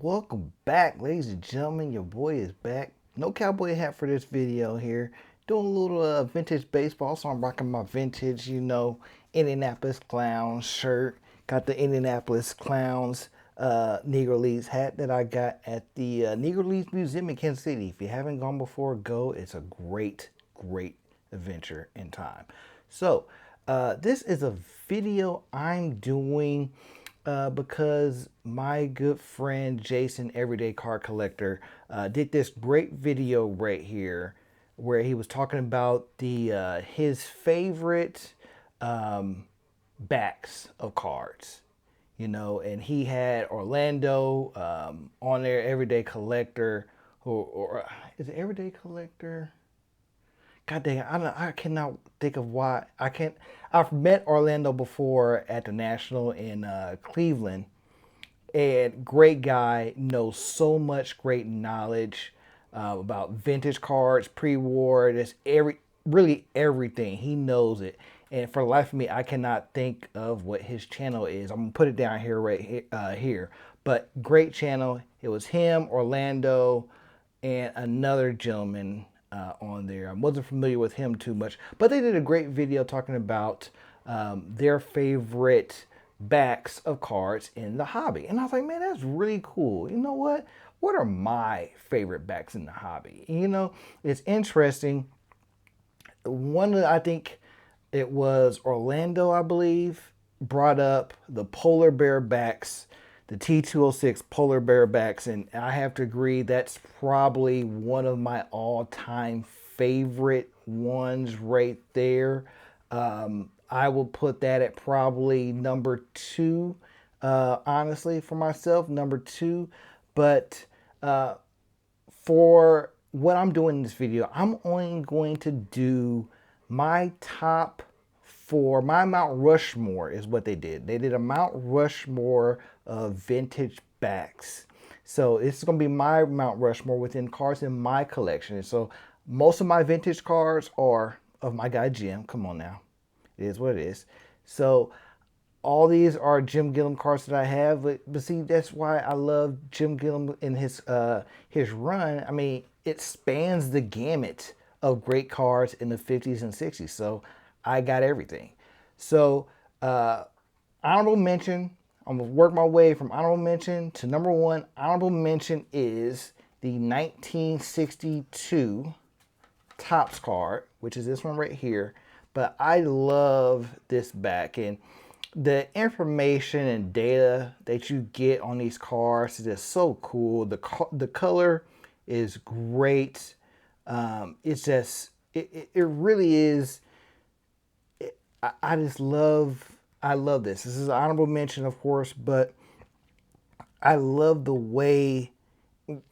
Welcome back, ladies and gentlemen. Your boy is back. No cowboy hat for this video here. Doing a little vintage baseball, so I'm rocking my vintage, Indianapolis Clowns shirt. Got the Indianapolis Clowns Negro Leagues hat that I got at the Negro Leagues Museum in Kansas City. If you haven't gone before, go. It's a great, great adventure in time. So, this is a video I'm doing because my good friend Jason, Everyday Card Collector, did this great video right here where he was talking about the his favorite backs of cards, and he had Orlando on there, Everyday Collector, or is it Everyday Collector? God dang it, I cannot think of why I can't. I've met Orlando before at the National in Cleveland, and great guy, knows so much great knowledge about vintage cards, pre-war, just really everything. He knows it, and for the life of me, I cannot think of what his channel is. I'm gonna put it down here here. But great channel. It was him, Orlando, and another gentleman on there. I wasn't familiar with him too much, but they did a great video talking about their favorite backs of cards in the hobby. And I was like, man, that's really cool. You know what? What are my favorite backs in the hobby? It's interesting. I think it was Orlando, I believe, brought up the polar bear backs, the T206 polar bear backs, and I have to agree that's probably one of my all-time favorite ones right there. I will put that at probably number two, honestly, for myself, number two. But for what I'm doing in this video, I'm only going to do my top four. My Mount Rushmore is what they did. They did a Mount Rushmore of vintage backs. So it's going to be my Mount Rushmore within cards in my collection. And so most of my vintage cards are of my guy Jim. Come on now. It is what it is. So all these are Jim Gillum cards that I have, but see, that's why I love Jim Gillum in his run. I mean, it spans the gamut of great cards in the 50s and 60s. So I got everything. So honorable mention. I'm gonna work my way from honorable mention to number one. Honorable mention is the 1962 Topps card, which is this one right here. But I love this back, and the information and data that you get on these cards is just so cool. The color is great. It's just it really is. I just I love this. This is an honorable mention, of course, but I love the way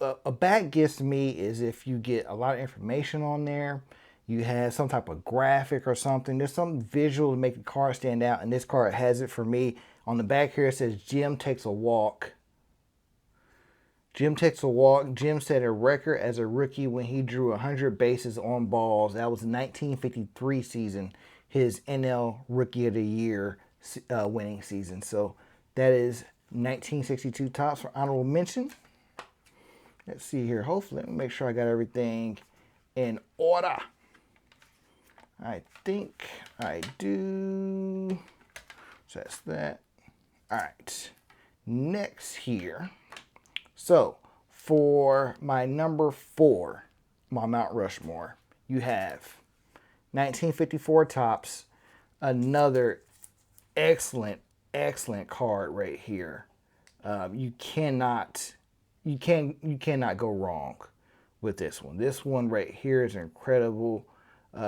a back gets to me is if you get a lot of information on there. You have some type of graphic or something. There's some visual to make the card stand out, and this card has it for me. On the back here it says Jim takes a walk. Jim takes a walk. Jim set a record as a rookie when he drew 100 bases on balls. That was the 1953 season, his NL Rookie of the Year winning season. So that is 1962 Topps for honorable mention. Let's see here. Hopefully, let me make sure I got everything in order. I think I do. So that's that. All right. Next here. So for my number four, my Mount Rushmore, you have 1954 Topps. Another excellent, excellent card right here. You cannot go wrong with this one. This one right here is incredible.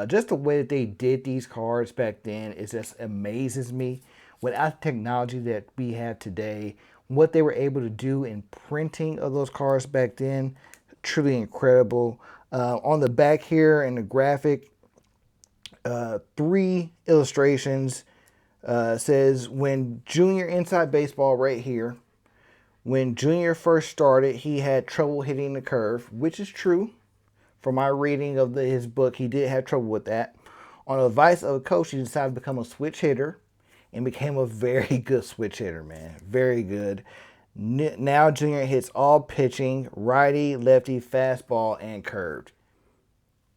Just the way that they did these cards back then, it just amazes me. Without the technology that we have today, what they were able to do in printing of those cards back then, truly incredible. On the back here in the graphic, 3 illustrations. Says when Junior inside baseball right here. When Junior first started, he had trouble hitting the curve, which is true. From my reading of his book, he did have trouble with that. On advice of a coach, he decided to become a switch hitter and became a very good switch hitter, man. Very good. Now Junior hits all pitching, righty, lefty, fastball, and curved.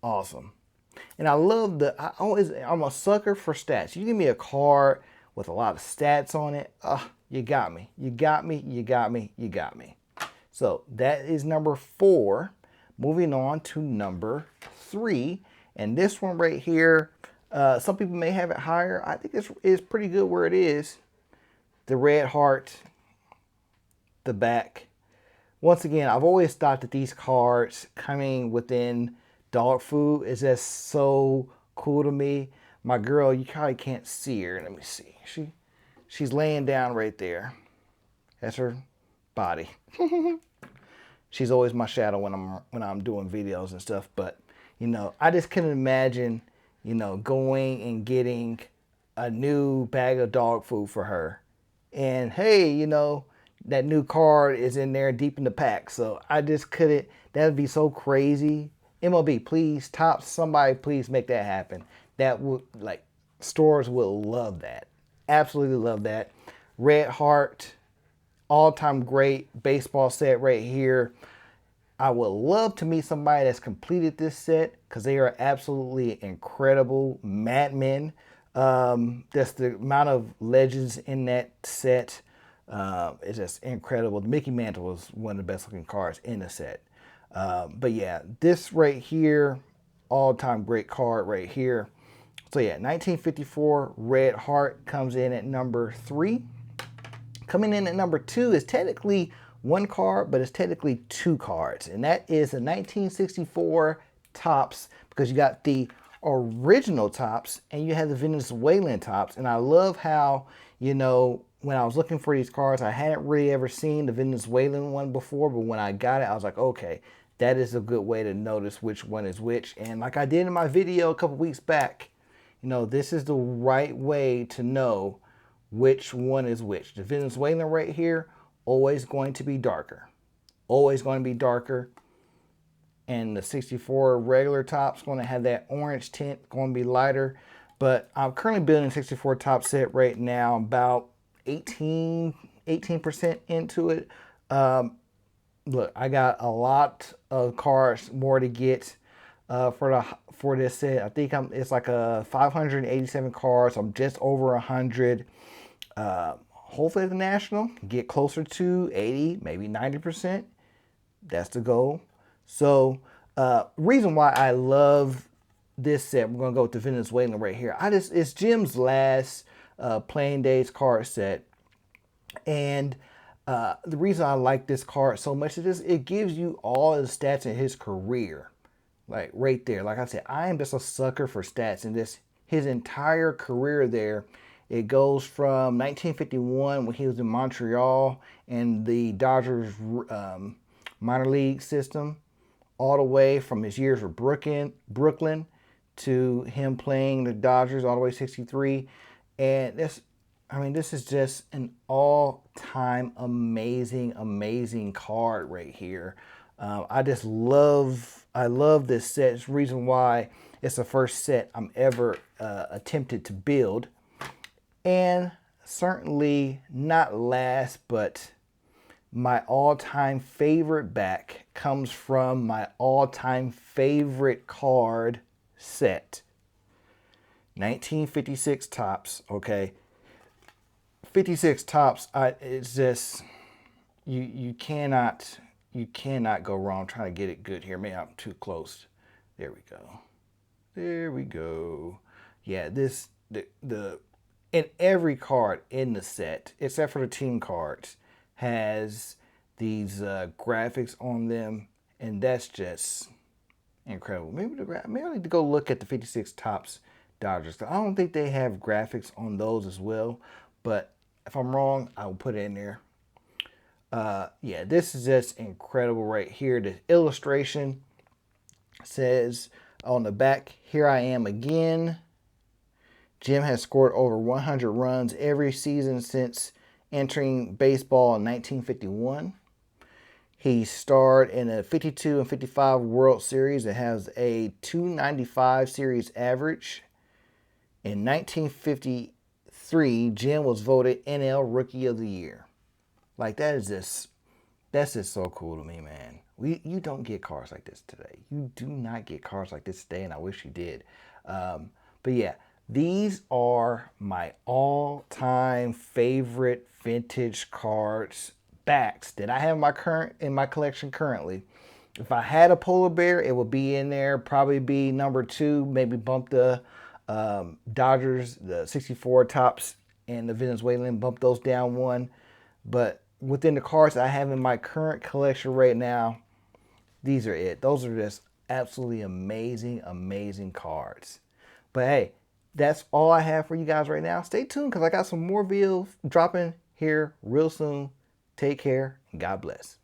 Awesome. And I love I'm a sucker for stats. You give me a card with a lot of stats on it, you got me. You got me, you got me, you got me. So that is number 4. Moving on to number 3. And this one right here, some people may have it higher. I think it's pretty good where it is. The red heart, the back. Once again, I've always thought that these cards coming within dog food is just so cool to me. My girl, you probably can't see her. Let me see. She's laying down right there. That's her body. She's always my shadow when I'm doing videos and stuff. But you know, I just couldn't imagine, you know, going and getting a new bag of dog food for her. And hey, you know, that new card is in there deep in the pack. So I just couldn't. That'd be so crazy. MLB, please, Topps, somebody please make that happen. That would, like, stores will love that. Absolutely love that. Red Heart, all-time great baseball set right here. I would love to meet somebody that's completed this set because they are absolutely incredible madmen. That's the amount of legends in that set. It's just incredible. The Mickey Mantle was one of the best looking cards in the set. But yeah, this right here, all-time great card right here. So yeah, 1954 Red Heart comes in at number 3. Coming in at number 2 is technically one card, but it's technically 2 cards. And that is a 1964 Topps, because you got the original Topps and you have the Venezuelan Topps. And I love how, you know, when I was looking for these cards, I hadn't really ever seen the Venezuelan one before, but when I got it, I was like, okay, that is a good way to notice which one is which. And like I did in my video a couple weeks back, you know, this is the right way to know which one is which. The Venezuelan right here, always going to be darker. Always going to be darker. And the 64 regular Topps going to have that orange tint, going to be lighter. But I'm currently building a 64 Topps set right now, about 18% into it. Look, I got a lot of cards more to get for this set. I think it's like a 587 cards. I'm just over 100. Hopefully the National get closer to 80, maybe 90%. That's the goal. So reason why I love this set, we're gonna go with the Venezuelan right here. It's Jim's last playing days card set, and the reason I like this card so much is it gives you all the stats in his career, like right there. Like I said, I am just a sucker for stats, and this his entire career there. It goes from 1951 when he was in Montreal and the Dodgers minor league system, all the way from his years with Brooklyn to him playing the Dodgers all the way 63. And this is just an all-time amazing card right here. I love this set. It's the reason why it's the first set I'm ever attempted to build. And certainly not last, but my all-time favorite back comes from my all-time favorite card set. 1956 Topps, okay? 56 Topps, it's just, you cannot go wrong. I'm trying to get it good here. Maybe I'm too close. There we go. There we go. Yeah, and every card in the set, except for the team cards, has these graphics on them, and that's just incredible. Maybe I need to go look at the 56 Topps Dodgers. I don't think they have graphics on those as well, but if I'm wrong, I will put it in there. Yeah, this is just incredible right here. The illustration says on the back, "Here I am again." Jim has scored over 100 runs every season since entering baseball in 1951. He starred in a 52 and 55 World Series that has a 295 series average. In 1953, Jim was voted NL Rookie of the Year. Like that's just so cool to me, man. You don't get cars like this today. You do not get cars like this today, and I wish you did. But yeah, these are my all-time favorite vintage cards backs that I have in my collection currently. If I had a polar bear, it would be in there. Probably be number two. Maybe bump the Dodgers, the '64 tops, and the Venezuelan. Bump those down one. But within the cards I have in my current collection right now, these are it. Those are just absolutely amazing, amazing cards. But hey, that's all I have for you guys right now. Stay tuned because I got some more videos dropping here real soon. Take care and God bless.